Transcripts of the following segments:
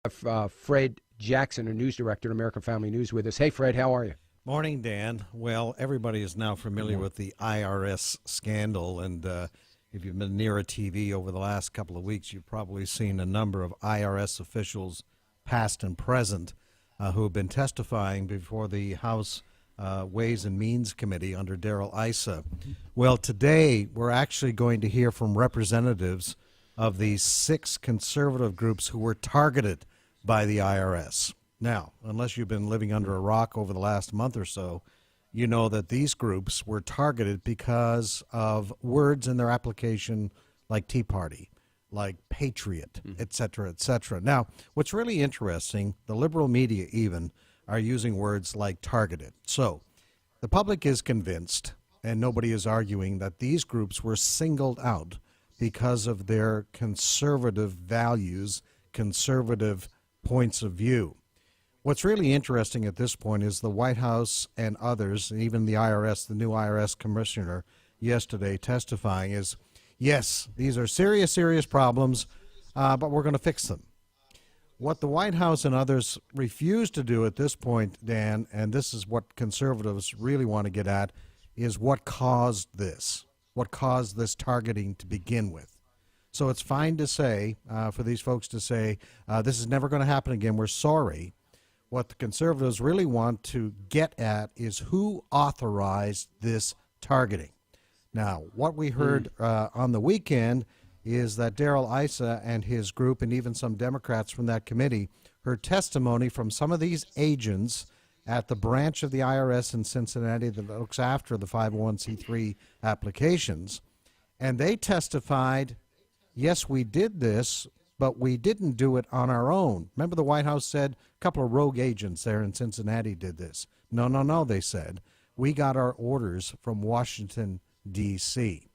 Fred Jackson, a news director at American Family News, with us. Hey, Fred, how are you? Morning, Dan. Well, everybody is now familiar with the IRS scandal, and if you've been near a TV over the last couple of weeks, you've probably seen a number of IRS officials, past and present, who have been testifying before the House Ways and Means Committee under Darrell Issa. Well, today we're actually going to hear from representatives of the 6 conservative groups who were targeted by the IRS. Now, unless you've been living under a rock over the last month or so, you know that these groups were targeted because of words in their application like Tea Party, like Patriot, et cetera, et cetera. Now, what's really interesting, the liberal media even are using words like targeted. So the public is convinced, and nobody is arguing, that these groups were singled out because of their conservative values, conservative points of view. What's really interesting at this point is the White House and others, and even the IRS, the new IRS commissioner yesterday testifying is, yes, these are serious, serious problems, but we're going to fix them. What the White House and others refuse to do at this point, Dan, and this is what conservatives really want to get at, is what caused this targeting to begin with. So it's fine to say, for these folks to say, this is never going to happen again, we're sorry. What the conservatives really want to get at is who authorized this targeting. Now, what we heard on the weekend is that Darrell Issa and his group, and even some Democrats from that committee, heard testimony from some of these agents at the branch of the IRS in Cincinnati that looks after the 501c3 applications. And they testified, yes, we did this, but we didn't do it on our own. Remember, the White House said a couple of rogue agents there in Cincinnati did this. No, they said. We got our orders from Washington, D.C.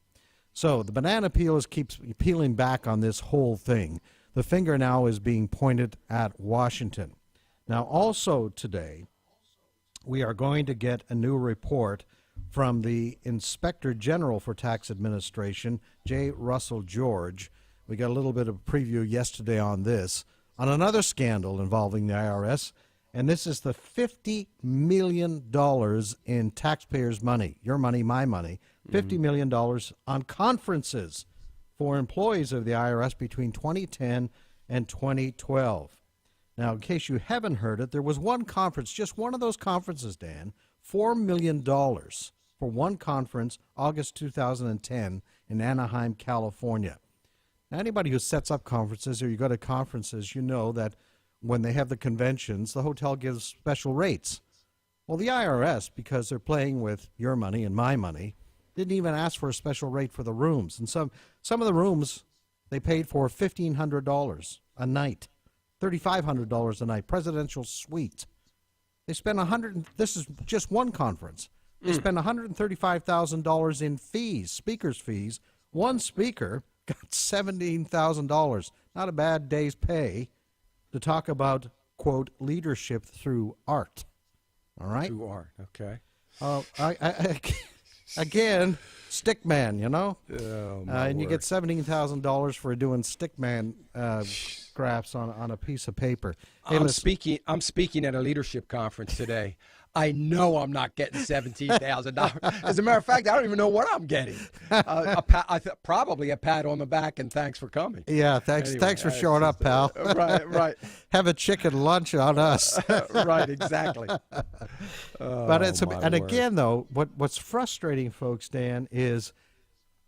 So the banana peelers keeps peeling back on this whole thing. The finger now is being pointed at Washington. Now, also today, we are going to get a new report from the Inspector General for Tax Administration, J. Russell George. We got a little bit of a preview yesterday on this, on another scandal involving the IRS, and this is the $50 million in taxpayers' money, your money, my money, $50 million on conferences for employees of the IRS between 2010 and 2012. Now, in case you haven't heard it, there was one conference, just one of those conferences, Dan, $4 million for one conference, August 2010 in Anaheim, California. Now, anybody who sets up conferences or you go to conferences, you know that when they have the conventions, the hotel gives special rates. Well, the IRS, because they're playing with your money and my money, didn't even ask for a special rate for the rooms. And some of the rooms, they paid for $1,500 a night, $3,500 a night, presidential suite. They spent this is just one conference. They spent $135,000 in fees, speakers' fees. One speaker got $17,000. Not a bad day's pay to talk about, quote, leadership through art. All right? Through art, okay. Again, stickman, you know? Oh, and you get $17,000 for doing stickman graphs on a piece of paper. Hey, I'm speaking at a leadership conference today. I know I'm not getting $17,000. As a matter of fact, I don't even know what I'm getting. Probably a pat on the back and thanks for coming. Yeah, thanks for showing up, pal. Right. Have a chicken lunch on us. Right, exactly. Again, though, what's frustrating, folks, Dan, is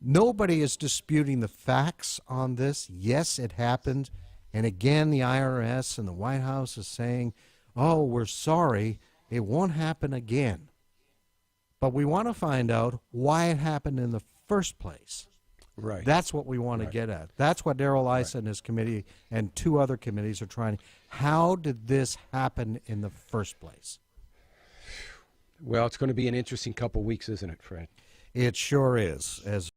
nobody is disputing the facts on this. Yes, it happened. And again, the IRS and the White House is saying, oh, we're sorry. It won't happen again. But we want to find out why it happened in the first place. Right. That's what we want to get at. That's what Darrell Issa and his committee and 2 other committees are trying. How did this happen in the first place? Well, it's going to be an interesting couple weeks, isn't it, Fred? It sure is. As